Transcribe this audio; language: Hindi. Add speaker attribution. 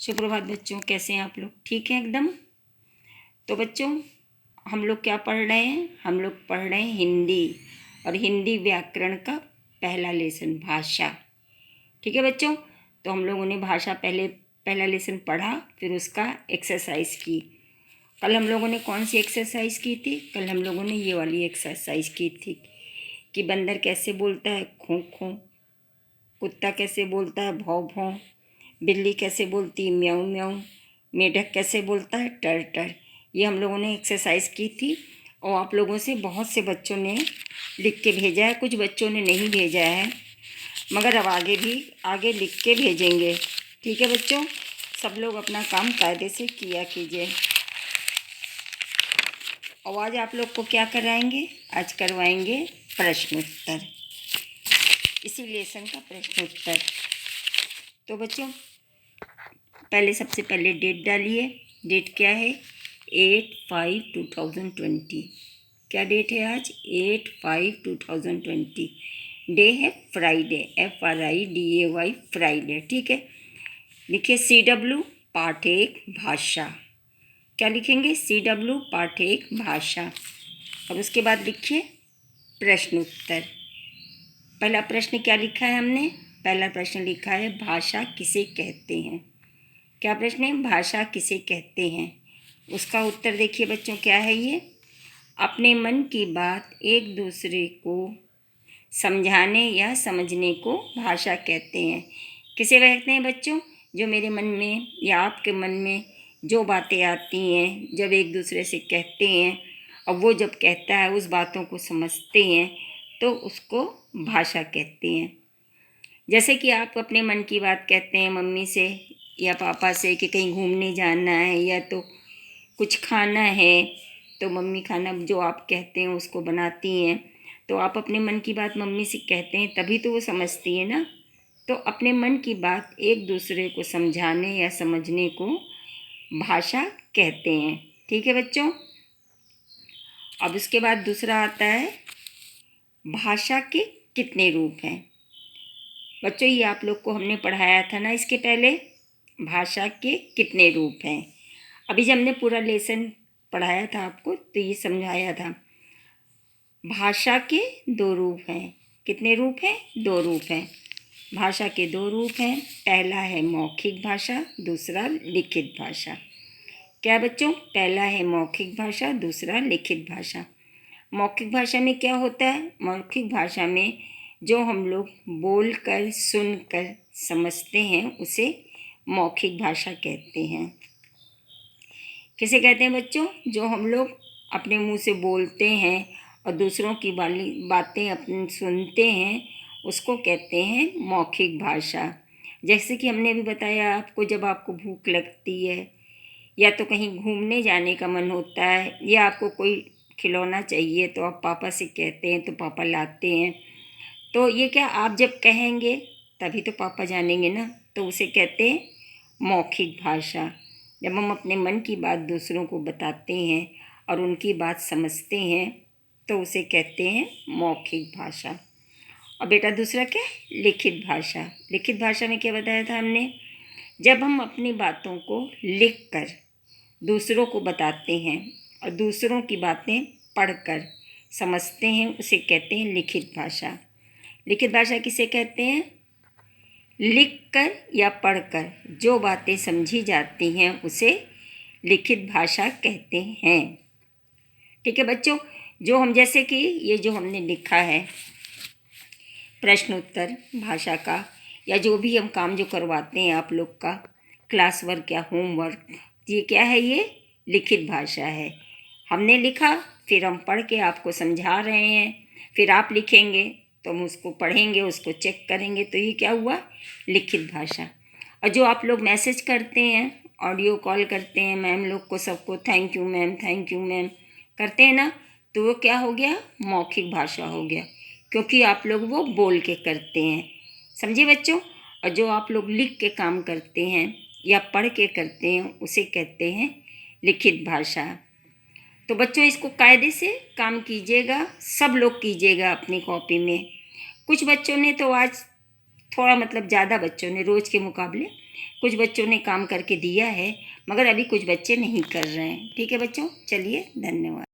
Speaker 1: सुप्रभात बच्चों, कैसे हैं आप लोग? ठीक है एकदम। तो बच्चों, हम लोग क्या पढ़ रहे हैं? हम लोग पढ़ रहे हैं हिंदी और हिंदी व्याकरण का पहला लेसन भाषा। ठीक है बच्चों, तो हम लोगों ने भाषा पहला लेसन पढ़ा, फिर उसका एक्सरसाइज की। कल हम लोगों ने कौन सी एक्सरसाइज की थी? कल हम लोगों ने ये वाली एक्सरसाइज की थी कि बंदर कैसे बोलता है खों खों, कुत्ता कैसे बोलता है भौं भौं, बिल्ली कैसे बोलती है म्याऊं म्याऊं, मेढक कैसे बोलता है टर टर। ये हम लोगों ने एक्सरसाइज की थी और आप लोगों से बहुत से बच्चों ने लिख के भेजा है, कुछ बच्चों ने नहीं भेजा है, मगर अब आगे लिख के भेजेंगे। ठीक है बच्चों, सब लोग अपना काम कायदे से किया कीजिए। और आज आप लोग को क्या कराएंगे? आज करवाएंगे प्रश्न उत्तर, इसी लेसन का प्रश्न उत्तर। तो बच्चों, सबसे पहले डेट डालिए। डेट क्या है? 8/5/2020। क्या डेट है आज? 8/5/2020। डे है फ्राइडे, FRIDAY, फ्राइडे। ठीक है, लिखिए CW पाठ एक भाषा। क्या लिखेंगे? CW पाठ एक भाषा। और उसके बाद लिखिए प्रश्न उत्तर। पहला प्रश्न क्या लिखा है हमने? पहला प्रश्न लिखा है भाषा किसे कहते हैं। क्या प्रश्न है? भाषा किसे कहते हैं। उसका उत्तर देखिए बच्चों, क्या है ये? अपने मन की बात एक दूसरे को समझाने या समझने को भाषा कहते हैं। किसे कहते हैं बच्चों? जो मेरे मन में या आपके मन में जो बातें आती हैं, जब एक दूसरे से कहते हैं और वो जब कहता है उस बातों को समझते हैं, तो उसको भाषा कहते हैं। जैसे कि आप अपने मन की बात कहते हैं मम्मी से या पापा से कि कहीं घूमने जाना है या तो कुछ खाना है, तो मम्मी खाना जो आप कहते हैं उसको बनाती हैं, तो आप अपने मन की बात मम्मी से कहते हैं, तभी तो वो समझती है ना। तो अपने मन की बात एक दूसरे को समझाने या समझने को भाषा कहते हैं। ठीक है बच्चों। अब उसके बाद दूसरा आता है भाषा के कितने रूप हैं। बच्चों, ये आप लोग को हमने पढ़ाया था ना इसके पहले, भाषा के कितने रूप हैं। अभी जब हमने पूरा लेसन पढ़ाया था आपको तो ये समझाया था। भाषा के दो रूप हैं। कितने रूप हैं? दो रूप हैं। भाषा के दो रूप हैं। पहला है मौखिक भाषा, दूसरा लिखित भाषा। क्या बच्चों? पहला है मौखिक भाषा, दूसरा लिखित भाषा। मौखिक भाषा में क्या होता है? मौखिक भाषा में जो हम लोग बोल कर सुन कर समझते हैं उसे मौखिक भाषा कहते हैं। किसे कहते हैं बच्चों? जो हम लोग अपने मुंह से बोलते हैं और दूसरों की बातें अपने सुनते हैं, उसको कहते हैं मौखिक भाषा। जैसे कि हमने अभी बताया आपको, जब आपको भूख लगती है या तो कहीं घूमने जाने का मन होता है या आपको कोई खिलौना चाहिए तो आप पापा से कहते हैं तो पापा लाते हैं। तो ये क्या आप जब कहेंगे तभी तो पापा जानेंगे ना, तो उसे कहते हैं मौखिक भाषा। जब हम अपने मन की बात दूसरों को बताते हैं और उनकी बात समझते हैं तो उसे कहते हैं मौखिक भाषा। और बेटा दूसरा क्या है? लिखित भाषा। लिखित भाषा में क्या बताया था हमने? जब हम अपनी बातों को लिख कर दूसरों को बताते हैं और दूसरों की बातें पढ़कर समझते हैं, उसे कहते हैं लिखित भाषा। लिखित भाषा किसे कहते हैं? लिख कर या पढ़कर जो बातें समझी जाती हैं उसे लिखित भाषा कहते हैं। ठीक है बच्चों, जो हम जैसे कि ये जो हमने लिखा है प्रश्न उत्तर भाषा का, या जो भी हम काम जो करवाते हैं आप लोग का क्लास वर्क या होमवर्क, ये क्या है? ये लिखित भाषा है। हमने लिखा, फिर हम पढ़ के आपको समझा रहे हैं, फिर आप लिखेंगे तो हम उसको पढ़ेंगे, उसको चेक करेंगे, तो ये क्या हुआ? लिखित भाषा। और जो आप लोग मैसेज करते हैं, ऑडियो कॉल करते हैं मैम लोग को, सबको थैंक यू मैम करते हैं ना, तो वो क्या हो गया? मौखिक भाषा हो गया, क्योंकि आप लोग वो बोल के करते हैं। समझे बच्चों? और जो आप लोग लिख के काम करते हैं या पढ़ के करते हैं उसे कहते हैं लिखित भाषा। तो बच्चों, इसको कायदे से काम कीजिएगा, सब लोग कीजिएगा अपनी कॉपी में। कुछ बच्चों ने तो आज थोड़ा ज़्यादा बच्चों ने रोज़ के मुकाबले कुछ बच्चों ने काम करके दिया है, मगर अभी कुछ बच्चे नहीं कर रहे हैं। ठीक है बच्चों, चलिए धन्यवाद।